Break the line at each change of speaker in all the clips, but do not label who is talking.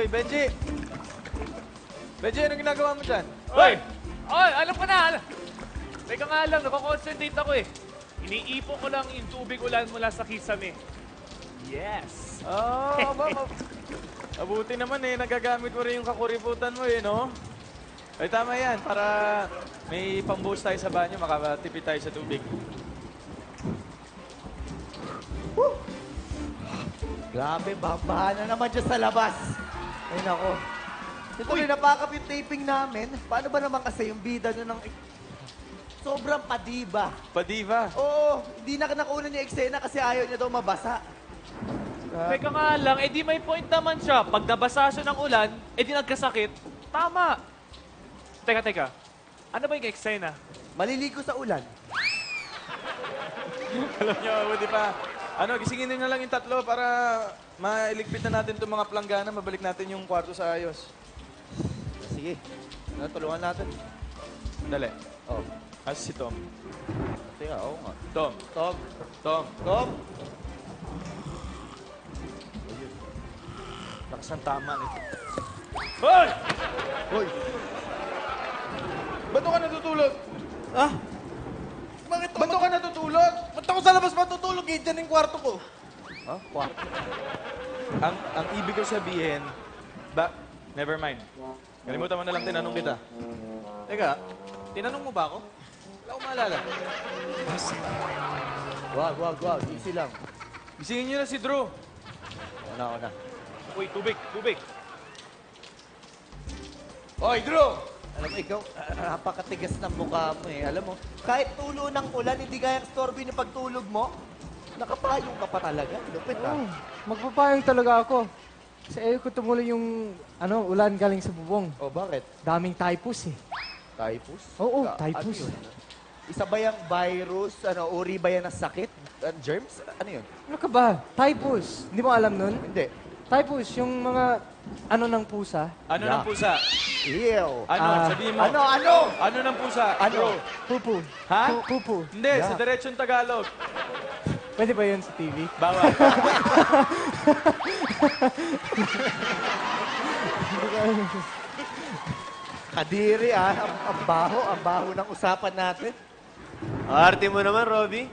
Oy, Benji! Benji, anong ginagawa mo dyan?
Oy! Oy, alam ko na! Teka nga lang, nakakonsentrate ako eh. Iniipon ko lang yung tubig ulan mula sa kisame. Yes!
Oh, mabuti naman eh. Nagagamit mo rin yung kakuriputan mo eh, no? Ay, tama yan. Para may pambuhos tayo sa banyo, makatipid tayo sa tubig.
Grabe, baha na naman dyan sa labas. Ay, nako. Ito rin, napakap yung taping namin. Paano ba naman kasi yung bida nyo ng... Sobrang padiba.
Padiva.
Oo, hindi na nakunan yung eksena kasi ayaw niya daw mabasa.
Teka nga lang, di may point naman siya. Pag nabasa siya ng ulan, di nagkasakit. Tama! Teka. Ano ba yung eksena?
Maliligo sa ulan.
Alam nyo, di pa. Gisingin nyo na lang yung tatlo para mailigpit na natin itong mga planggana. Mabalik natin yung kwarto sa ayos.
Sige, tulungan natin.
Dali.
Oh.
As si Tom.
Teka, oo nga.
Tom.
Tom.
Tom.
Tom.
Lakas ang tama nito. Hoy!
Hoy.
Ba't ka natutulog?
Ah?
Bakit ka natutulog?
Ba't ako sa labas matutulog eh? Diyan yung kwarto ko.
Ha? Kwarto.
Ang ibig ko sabihin, never mind. Kalimutan mo na lang tinanong kita.
Teka, tinanong mo ba ako?
Wala akong maalala.
Wag. Easy lang.
Gisingin niyo na si Drew.
Ako na.
Uy, tubig.
Oy, Drew!
Alam mo, ikaw, napakatigas ng mukha mo eh. Alam mo, kahit tulo ng ulan, hindi kaya storbo yung pagtulog mo. Nakapayong ka pa talaga. Lupit ah.
Magpapayong talaga ako. Kasi ayoko tumuloy yung ulan galing sa bubong.
Oh, bakit?
Daming typhus eh.
Typhus?
Oo,
Ano
typhus.
yun? Isa ba yung virus? Uri ba yan ng sakit? Germs? Ano yun?
Ano ka ba? Typhus. Hindi mo alam nun?
Hindi.
Typhus, yung mga ng pusa.
Ano
Yeah.
ng pusa?
Ew.
Sabihin mo.
Ano?
Ng pusa?
Ano?
Pupu.
Ha?
Pupu.
Hindi,
Yeah.
sa diretsong Tagalog.
Pwede ba yun sa TV?
Bawal.
Kadiri ah. Ang baho ng usapan natin.
Arte mo naman, Robby.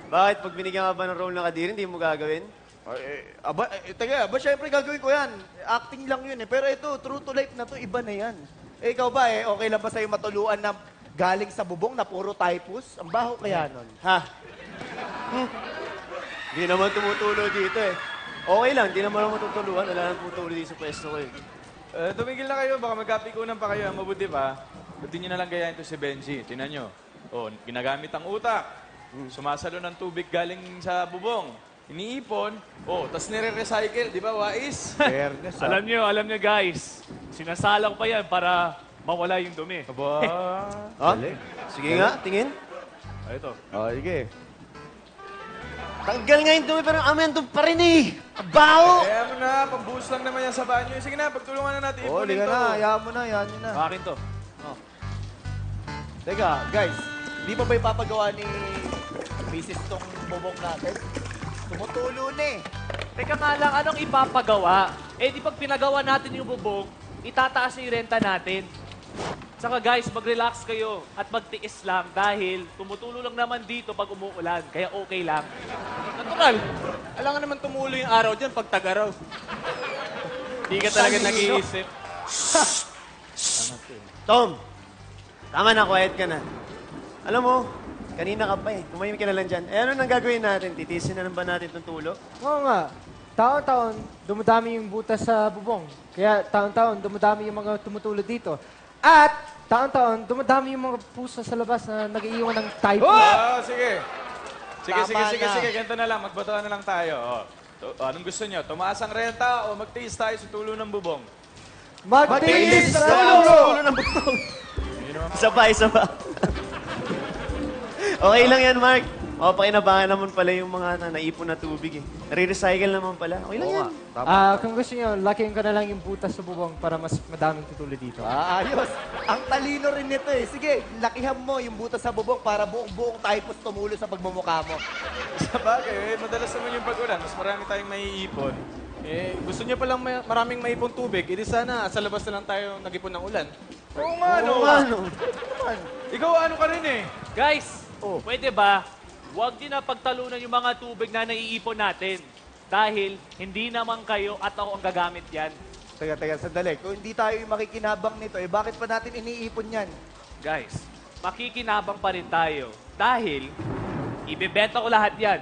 Bakit pag binigyan ka ba ng role na kadiri, hindi mo gagawin?
Syempre gagawin ko yan. Acting lang yun eh. Pero ito, true to life na to, iba na yan. Ikaw ba okay lang ba sa'yo matuluan na galing sa bubong na puro typhus? Ang baho kaya nun.
Ha? Hindi naman tumutulo dito eh. Okay lang, hindi naman ako matutuluan. Wala nang tutulo dito sa pwesto ko eh.
Tumigil na kayo, baka magkapikunan pa kayo. Ang mabuti pa, pati nyo na lang gayahin ito si Benji. Tinan nyo. Ginagamit ang utak. Sumasalo ng tubig galing sa bubong. Iniipon. Tas nire-recycle. Di ba, Wais?
Fairness ah.
Alam nyo guys, sinasalang pa yan para mawala yung dumi.
Aba.
Ha? Sige nga, tingin.
Ito.
Sige.
Tanggal nga yung dumi, pero amin doon pa rin eh. Abaho!
Kaya mo na, pambuhos lang naman yan sa banyo. Sige na, pagtulungan na natin. Ipunin
Liga
to.
na. Hayaan mo na. Hayaan nyo na.
Akin to.
Teka, guys. Di ba ba ipapagawa ni Mrs. tong bubong natin? Tumutulo na eh.
Teka nga lang, anong ipapagawa? Di pag pinagawa natin yung bubong, itataas yung renta natin. Tsaka guys, mag-relax kayo at magtiis lang dahil tumutulo lang naman dito pag umuulan. Kaya okay lang.
Natural. Alam nga naman tumulo yung araw dyan pag tag-araw. Hindi ka talaga nag-iisip. Tom, tama na, quiet ka na. Alam mo, kanina ka pa eh. Tumahimik ka na lang dyan. Ano nang gagawin natin? Titisin na lang ba natin itong tulo?
Oo nga. Taon-taon, dumadami yung butas sa bubong. Kaya taon-taon, dumadami yung mga tumutulo dito. At taon-taon, dumadami yung mga pusa sa labas na nag-iiwan ng typhus.
Sige. Sige,
Tama
sige.
na.
Ganito na lang, magbatuan na lang tayo. Anong gusto nyo? Tumaas ang renta o magtiis tayo sa tulo ng bubong?
Magtiis
sa
sa
tulo!
tulo!
Tulo ng bubong. Isa pa. Okay lang yan, Mark. Pakinabangan naman pala yung mga naipon na tubig eh. Nare-recycle naman pala. Okay lang yan.
Kung gusto nyo, lakihin ko na lang yung butas sa bubong para mas madaming tutulo dito.
Ayos. Ang talino rin nito eh. Sige, lakihan mo yung butas sa bubong para buong typhus tumulo sa pagmumukha mo.
Sa bagay, madalas naman yung pag-ulan. Mas marami tayong maiipon.
Eh, gusto niya palang maraming maipong tubig. Edi sana, sa labas na lang tayo nag-ipon ng ulan.
Oo nga, no?
Oo nga, no?
Ikaw ano ka rin eh.
Guys, pwede ba? Huwag din na pagtalunan yung mga tubig na naiipon natin. Dahil hindi naman kayo at ako ang gagamit yan.
Teka, sandali. Kung hindi tayo yung makikinabang nito, eh bakit pa natin iniipon yan?
Guys, makikinabang pa rin tayo. Dahil, ibebenta ko lahat yan.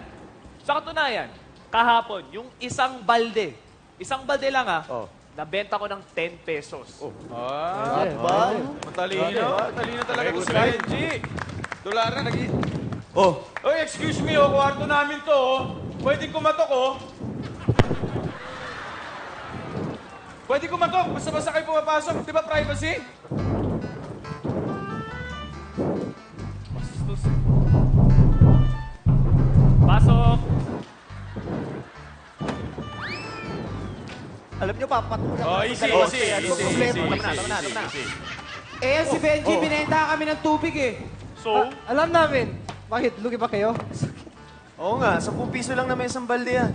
Sa katunayan, kahapon, yung isang balde lang nabenta ko ng 10 pesos.
Ah,
Ba?
matalino. Matalino talaga to si Benji. Dolar na, Oh. Oy, excuse me, kwarto namin to, Pwede kumatok, Pwede kumatok, basta-basta kayo pumapasok. Di ba privacy?
Bastos. Pasok!
Alam nyo, papatulang.
Oh, easy.
Eh, si Benji, binenta kami ng tubig eh.
So,
Alam namin. Bakit? Lugi ba kayo?
Oo nga, 10 piso lang na may isang balde yan.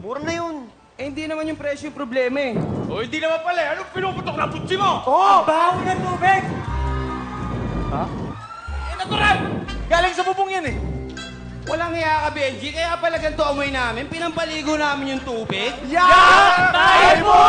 Mura na yun.
Eh, hindi naman yung presyo yung problema eh.
Oh, hindi naman pala. Anong pinuputok na putsi mo?
Ang baho ng tubig!
Natural! Galing sa bubong yan eh.
Walang hiya ka, Benji. Kaya pala ganito amoy namin. Pinampaligo namin yung tubig.
Tayo mo!